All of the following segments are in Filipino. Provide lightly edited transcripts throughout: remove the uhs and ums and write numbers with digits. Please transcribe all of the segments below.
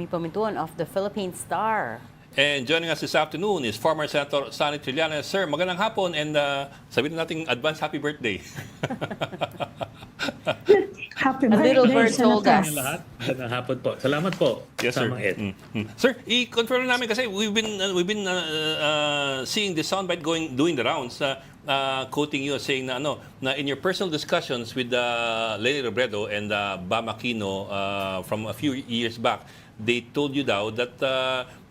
Pamintuan of the Philippine Star. And joining us this afternoon is former Senator Sonny Trillanes. Sir, magandang hapon and sabihin natin advance happy birthday. A Happy birthday, little bird told Senator. us. Lahat. Magandang hapon po. Salamat po. Yes, sir. Ed. Sir, i-confirm na namin kasi we've been seeing the soundbite doing the rounds, quoting you saying na na in your personal discussions with Leni Robredo and Bam Aquino from a few years back, they told you daw that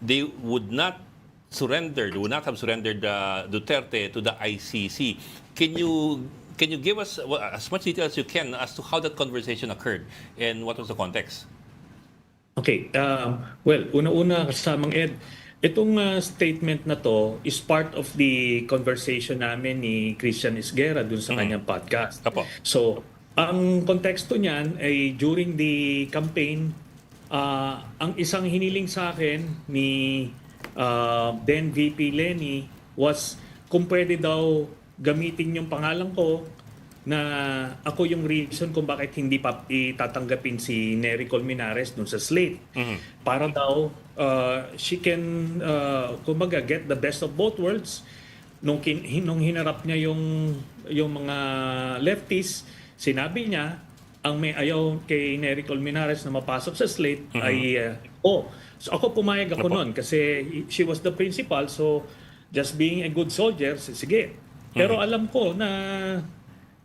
they would not have surrendered Duterte to the ICC. Can you give us as much detail as you can as to how that conversation occurred and what was the context? Okay. Well, una-una kasamang Ed, itong statement na to is part of the conversation namin ni Christian Esguerra dun sa kanyang podcast. Apo. So, ang konteksto niyan ay during the campaign, ang isang hiniling sa akin ni then VP Leni was kung pwede daw gamitin yung pangalan ko na ako yung reason kung bakit hindi pa itatanggapin si Nery Colmenares dun sa slate. Para daw she can kumbaga get the best of both worlds. Nung hinarap niya yung mga leftists, sinabi niya ang may ayaw kay Nery Colmenares na mapasok sa slate ay so ako pumayag ako noon kasi she was the principal, so just being a good soldier, sige. Pero alam ko na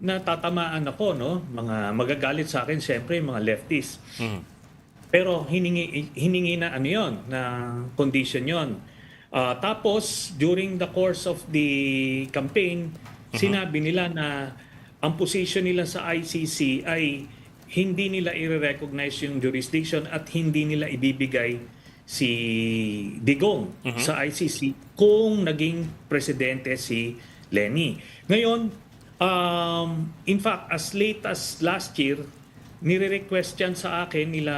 tatamaan ako, no? Mga magagalit sa akin siyempre yung mga leftists. Pero hiningi na ano 'yon, na condition 'yon. Tapos during the course of the campaign, sinabi nila na ang position nila sa ICC ay hindi nila i-recognize yung jurisdiction at hindi nila ibibigay si Digong sa ICC kung naging presidente si Leni. Ngayon, in fact, as late as last year, nire-request yan sa akin nila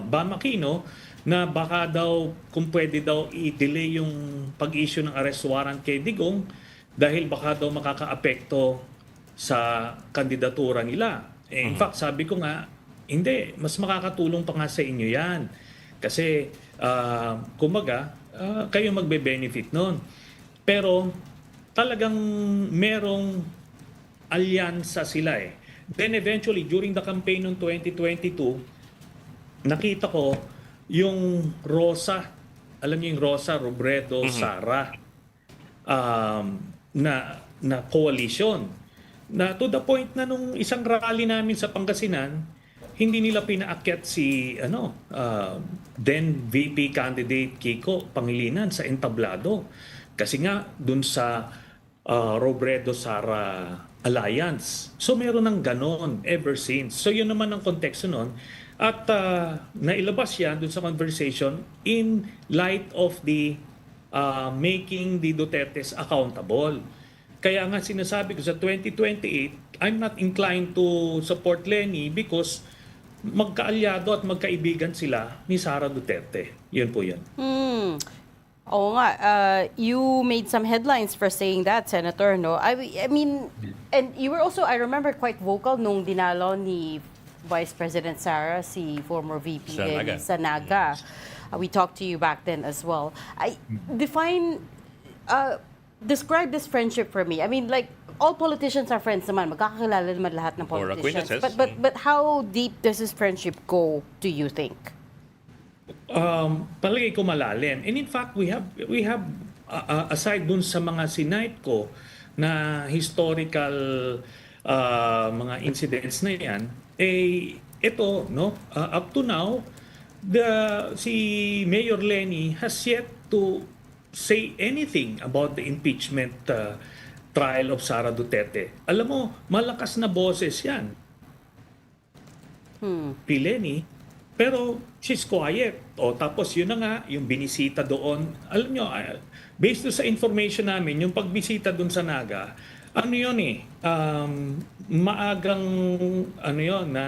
Bam Aquino na baka daw, kung pwede daw i-delay yung pag-issue ng arrest warrant kay Digong dahil baka daw makaka-apekto sa kandidatura nila. In fact, sabi ko nga, hindi, mas makakatulong pa nga sa inyo yan. Kasi, kumbaga, kayo magbe-benefit nun. Pero, talagang merong alyansa sila eh. Then eventually, during the campaign noong 2022, nakita ko yung Rosa, alam niyo yung Rosa, Robredo, Sara, na coalition. Na to the point na nung isang rally namin sa Pangasinan, hindi nila pinaakyat si then VP candidate Kiko Pangilinan sa entablado. Kasi nga dun sa Robredo-Sara alliance. So meron ng ganon ever since. So yun naman ang konteksto nun. At nailabas yan dun sa conversation in light of the making the Dutertes accountable. Kaya nga sinasabi ko sa 2028, I'm not inclined to support Leni because magkaalyado at magkaibigan sila ni Sara Duterte. Yun po yan. Oo nga, you made some headlines for saying that, Senator, no? I mean, and you were also, I remember, quite vocal nung dinalo ni Vice President Sara, si former VP Sanaga. We talked to you back then as well. Describe this friendship for me. I mean, like, all politicians are friends naman. Magkakakilala naman lahat ng Or politicians. acquaintances. But how deep does this friendship go, do you think? Palagay ko malalim. And in fact, we have aside dun sa mga sinight ko na historical mga incidents na yan, ito, no, up to now, si Mayor Leni has yet to say anything about the impeachment trial of Sara Duterte. Alam mo, malakas na boses yan. Leni, pero she's quiet. Tapos yun na nga, yung binisita doon. Alam nyo, based sa information namin, yung pagbisita doon sa Naga, ano yun maagang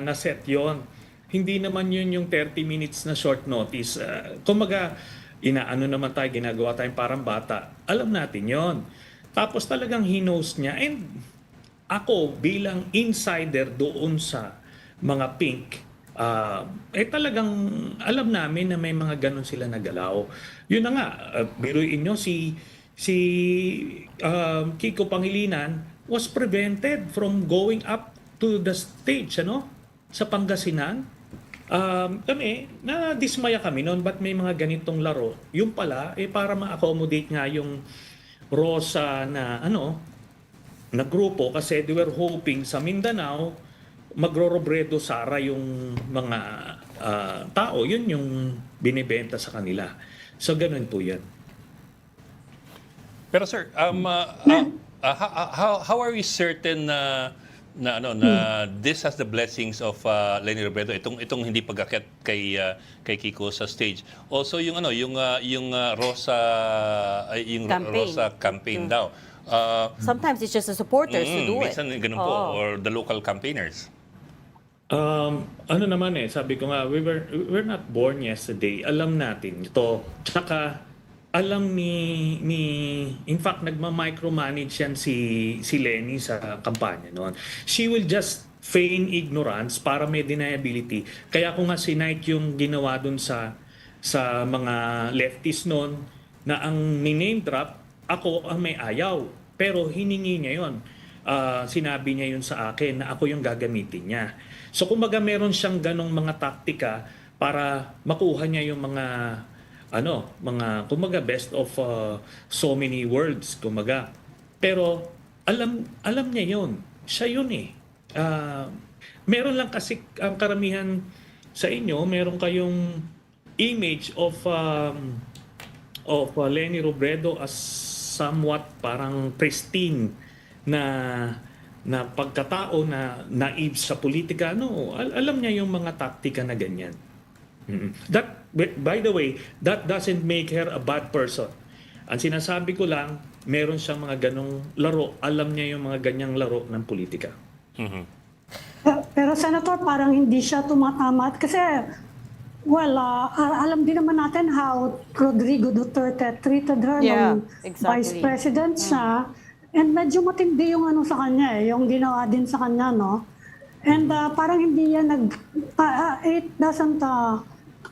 na-set yun. Hindi naman yun yung 30 minutes na short notice. Kumaga, naman tayo, ginagawa tayong parang bata. Alam natin yon. Tapos talagang hinos niya. And ako, bilang insider doon sa mga pink, talagang alam namin na may mga ganon sila nagalaw. Yun na nga, biruin nyo si Kiko Pangilinan was prevented from going up to the stage, ano, sa Pangasinan. Kami, na-dismaya kami noon, ba't may mga ganitong laro? Yung pala, para ma-accommodate nga yung Rosa na, na grupo, kasi they were hoping sa Mindanao, magro-Robredo Sara yung mga tao. Yun yung binibenta sa kanila. So, ganun po yan. Pero sir, how are we certain na this has the blessings of Leni Robredo, itong hindi pagkakit kay Kiko sa stage. Also yung Rosa Campaign. Rosa campaign daw. Sometimes it's just the supporters who do it. Minsan ganun po, or the local campaigners. Ano naman sabi ko nga, we're not born yesterday. Alam natin ito. Tsaka alam ni in fact nagma-micromanage yan si Leni sa kampanya noon. She will just feign ignorance para may deniability. Kaya ko nga sinight yung ginawa dun sa mga leftists noon na ang name drop, ako ang may ayaw. Pero hiningi niya yon. Sinabi niya yun sa akin na ako yung gagamitin niya. So kumbaga meron siyang ganong mga taktika para makuha niya yung mga kumbaga best of so many words, kumbaga. Pero alam niya yun. Siya yun meron lang kasi ang karamihan sa inyo, meron kayong image of Leni Robredo as somewhat parang pristine na pagkatao na naive sa politika. No, alam niya yung mga taktika na ganyan. That, by the way, that doesn't make her a bad person. Ang sinasabi ko lang, meron siyang mga ganong laro. Alam niya yung mga ganyang laro ng politika. Pero Senator, parang hindi siya tumatama kasi alam din naman natin how Rodrigo Duterte treated her nung vice president siya. And medyo matindi yung sa kanya yung ginawa din sa kanya, no? And parang hindi yan it doesn't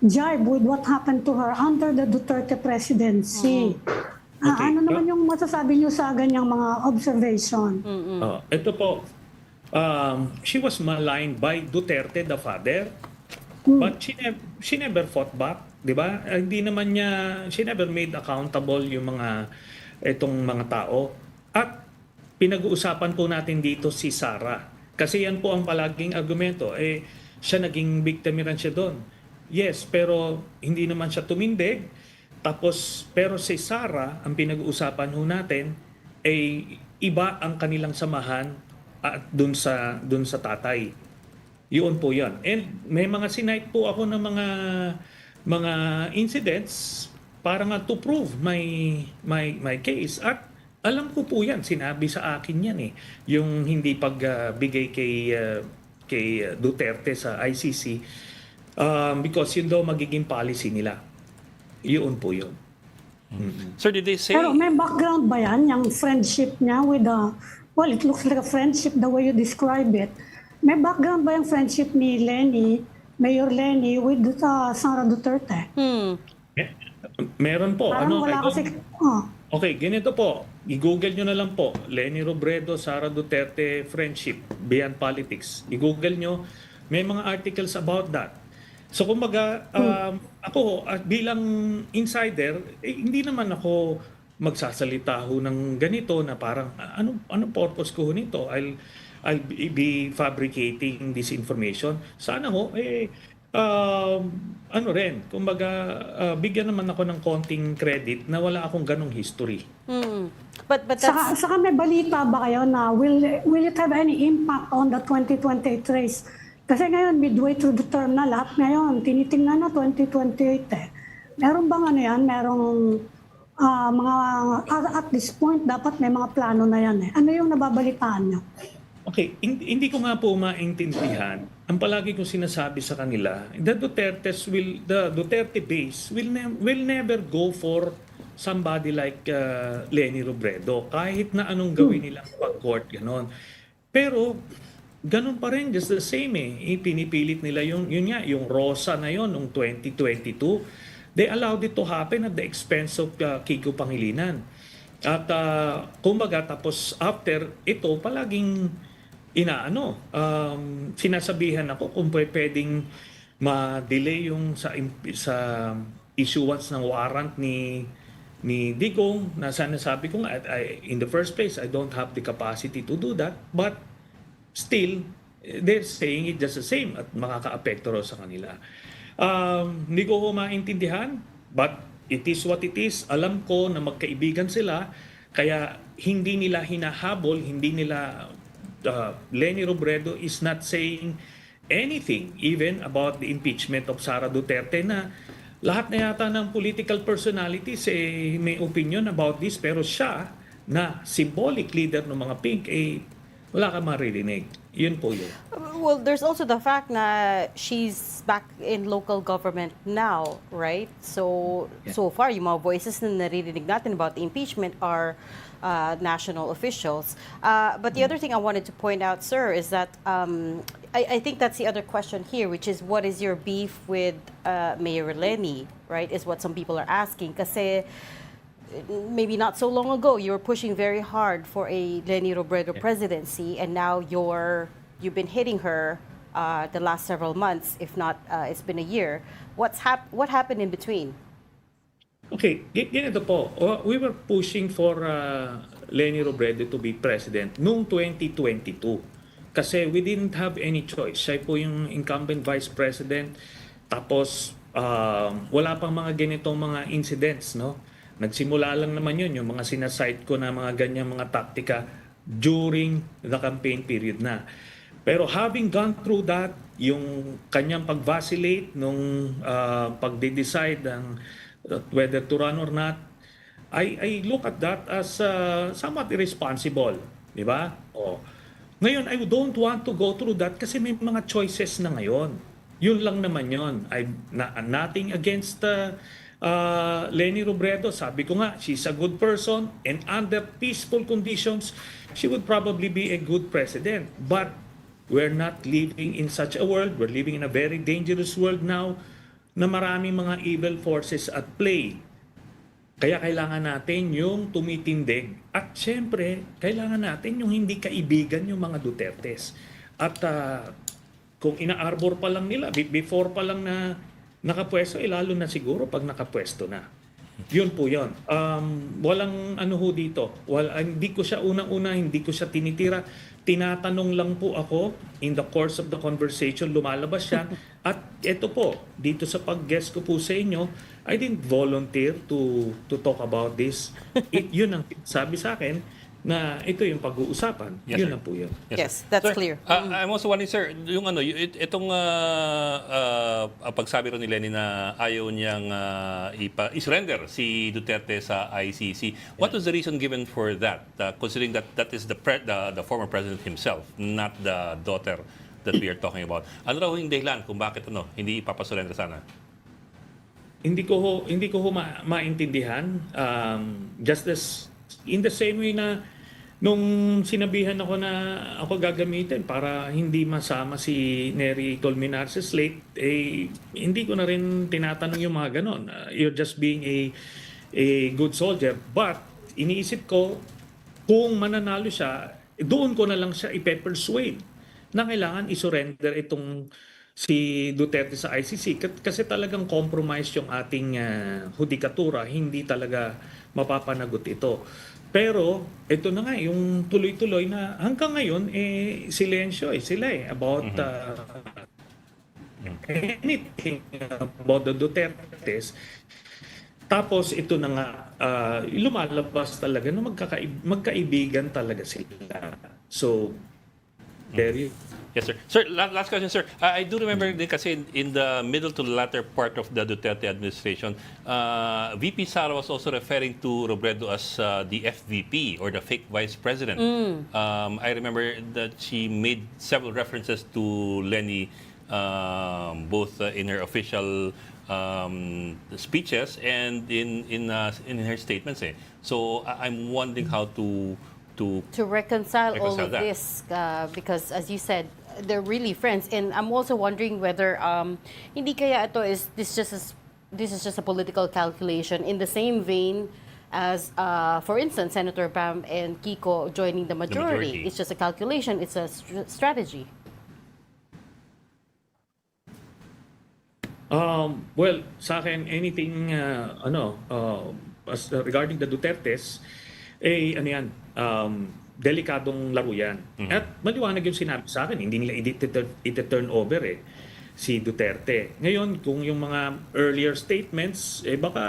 jibe with what happened to her under the Duterte presidency. Okay. Ano naman yung masasabi niyo sa ganyang mga observation? Ito po, she was maligned by Duterte, the father, but she never fought back, di ba? Hindi naman she never made accountable yung itong mga tao. At pinag-uusapan po natin dito si Sara. Kasi yan po ang palaging argumento. Siya naging biktima siya doon. Yes, pero hindi naman siya tumindig. Pero si Sara, ang pinag-uusapan ho natin, iba ang kanilang samahan at dun sa tatay. Yun po yan. And may mga sinight po ako ng mga incidents para nga to prove my case. At alam ko po yan, sinabi sa akin yan yung hindi pagbigay kay Duterte sa ICC because yun daw magiging policy nila. Yun po yun. Sir, did they say... Pero may background ba yan, yung friendship niya with it looks like a friendship the way you describe it. May background ba yung friendship ni Mayor Leni with Sara Duterte? Meron po. Parang wala kasi... Okay, ganito po. I-google nyo na lang po. Leni Robredo, Sara Duterte, friendship, beyond politics. I-google nyo. May mga articles about that. So kumbaga, ako bilang insider, hindi naman ako magsasalita ho ng ganito na parang, ano purpose ko nito? I'll be fabricating this information. Sana ho, kumbaga, bigyan naman ako ng konting credit na wala akong ganong history. But that's... Saka may balita ba kayo na will it have any impact on the 2028 race? Kasi ngayon, midway through the term na lahat ngayon, tinitingnan na 2028 Meron bang yan? Merong at this point, dapat may mga plano na yan Ano yung nababalitaan nyo? Okay, hindi ko nga po maintindihan. Ang palagi kong sinasabi sa kanila, the Duterte base will never go for somebody like Leni Robredo kahit na anong gawin nilang pag-court ganon. Pero ganun pa rin, just the same Pinipilit nila yung Rosa na yun, noong 2022. They allowed it to happen at the expense of Kiko Pangilinan. At kumbaga, tapos after ito, palaging sinasabihan ako kung pwedeng ma-delay yung sa issuance ng warrant ni Digong, na sabi ko nga, in the first place, I don't have the capacity to do that, but still, they're saying it just the same at makakaapekto raw sa kanila. Hindi ko maintindihan, but it is what it is. Alam ko na magkaibigan sila, kaya hindi nila hinahabol, hindi nila, Leni Robredo is not saying anything even about the impeachment of Sara Duterte, na lahat na yata ng political personalities may opinion about this, pero siya na symbolic leader ng mga pink, wala ka maririnig. Yun po yun. Well, there's also the fact na she's back in local government now, right? So far, yung mga voices na naririnig natin about the impeachment are national officials. But the other thing I wanted to point out, sir, is that I think that's the other question here, which is what is your beef with Mayor Leni, right? Is what some people are asking. Kasi maybe not so long ago, you were pushing very hard for a Leni Robredo presidency, and now you've been hitting her the last several months, if not, it's been a year. What happened in between? Okay, ganito po. We were pushing for Leni Robredo to be president noong 2022. Kasi we didn't have any choice. Siya po yung incumbent vice president. Tapos, wala pang mga ganitong mga incidents, no? Nagsimula lang naman yun, yung mga sinasite ko na mga ganyang mga taktika during the campaign period na. Pero having gone through that, yung kanyang pag-vacillate nung pagde-decide ng whether to run or not, I look at that as somewhat irresponsible. Di ba? Ngayon, I don't want to go through that kasi may mga choices na ngayon. Yun lang naman yun. Nothing against Leni Robredo. Sabi ko nga, she's a good person, and under peaceful conditions, she would probably be a good president. But we're not living in such a world. We're living in a very dangerous world now na maraming mga evil forces at play. Kaya kailangan natin yung tumitindig. At syempre, kailangan natin yung hindi kaibigan yung mga Dutertes. At kung ina-arbor pa lang nila, before pa lang na nakapwesto, lalo na siguro pag nakapwesto na. Yun po yun. Walang ano ho dito. Hindi ko siya unang-una, hindi ko siya tinitira. Tinatanong lang po ako, in the course of the conversation, lumalabas siya. At ito po, dito sa pag-guest ko po sa inyo, I didn't volunteer to talk about this. Yun ang sabi sa akin, na ito yung pag-uusapan. Yes, Yun sir. lang po yun. Yes, that's Sir, clear. I'm also wondering, sir, yung itong pagsabi rin ni Leni na ayaw niyang i-surrender si Duterte sa ICC. What was the reason given for that? Considering that is the former president himself, not the daughter that we are talking about. Ano raw yung dahilan kung bakit hindi ipapasurrender sana? Hindi ko ho maintindihan. Just as in the same way na nung sinabihan ako na ako gagamitin para hindi masama si Nery Colmenar sa slate, hindi ko na rin tinatanong yung mga ganon. You're just being a good soldier. But iniisip ko, kung mananalo siya, doon ko na lang siya i-persuade na kailangan isurrender itong si Duterte sa ICC kasi talagang compromise yung ating hudikatura, hindi talaga mapapanagot ito. Pero ito na nga yung tuloy-tuloy na hanggang ngayon silensyo sila about anything about the Dutertes. Tapos ito na nga lumalabas talaga na magkaibigan talaga sila. So there you. Yes, sir. Sir, last question, sir. I do remember din kasi in the middle to the latter part of the Duterte administration, VP Sara was also referring to Robredo as the FVP or the fake vice president. I remember that she made several references to Leni, both in her official speeches and in her statements. So I'm wondering how to to reconcile all Reconcile of that. this because as you said they're really friends, and I'm also wondering whether hindi kaya ito is this is just a political calculation in the same vein as for instance Senator Bam and Kiko joining the majority. majority. It's just a calculation, it's a strategy. Well, sa akin, anything, regarding the Dutertes, ano yan, delikadong laro yan. At maliwanag yung sinabi sa akin, hindi nila iti-turn over si Duterte. Ngayon, kung yung mga earlier statements, baka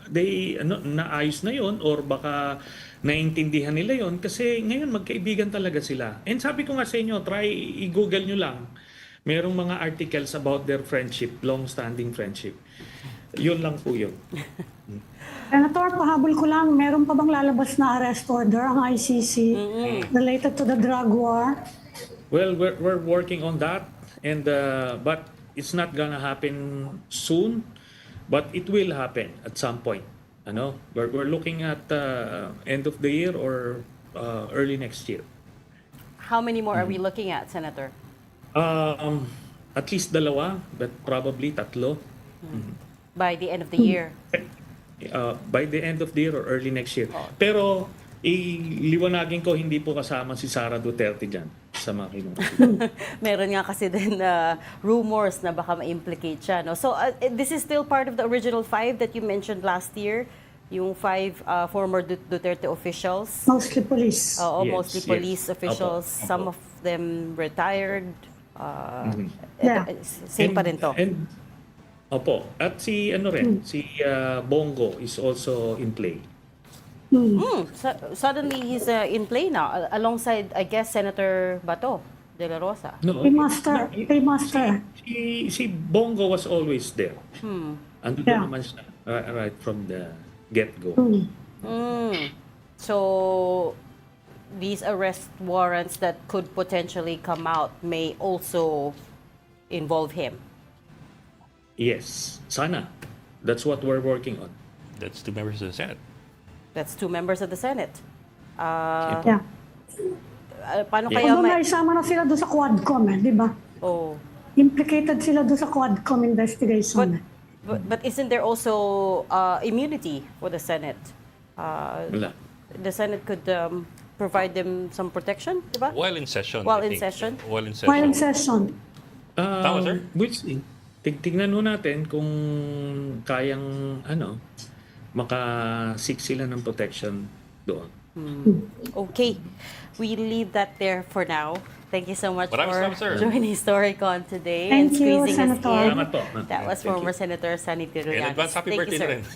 naayos na yon or baka naintindihan nila yon kasi ngayon magkaibigan talaga sila. And sabi ko nga sa inyo, try i-google nyo lang. Merong mga articles about their friendship, long-standing friendship. Yun lang po yun. Senator, pahabol ko lang, meron pa bang lalabas na arrest order ang ICC related to the drug war? Well, we're working on that, and but it's not gonna happen soon, but it will happen at some point. We're looking at end of the year or early next year. How many more are we looking at, Senator? At least 2, but probably 3. By the end of the year? By the end of the year or early next year. Pero iliwanagin ko, hindi po kasama si Sara Duterte dyan sa mga kinuha. Meron nga kasi din rumors na baka ma-implicate siya. No? So this is still part of the original 5 that you mentioned last year? Yung 5 former Duterte officials? Mostly police. Oo, Yes, mostly yes. police officials. Opo, opo. Some of them retired. Yeah. Same pa rin to. And, opo. At si si Bongo is also in play. Suddenly he's in play now alongside, I guess, Senator Bato de la Rosa. No, Paymaster. si Bongo was always there. Andun Yeah. naman siya right from the get-go. So these arrest warrants that could potentially come out may also involve him. Yes, sana. That's what we're working on. That's 2 members of the Senate. That's 2 members of the Senate. Yeah. Paano Yeah. kaya Although naisama na sila doon sa Quadcom, di ba? Oh. Implicated sila doon sa Quadcom investigation. But isn't there also immunity for the Senate? Wala. The Senate could provide them some protection, di ba? While in session. While I in think. session? While in session. While in session. Tama, sir? We'll see. Tignan mo natin kung kayang maka-seek sila ng protection doon. Okay. We leave that there for now. Thank you so much Maraming salamat, sir. for joining Storycon today Thank and you, squeezing us Senator. in. Salamat po. That was Thank you. former Senator Sunny In Tiruyanes. advance, happy Thank you, birthday sir. na rin.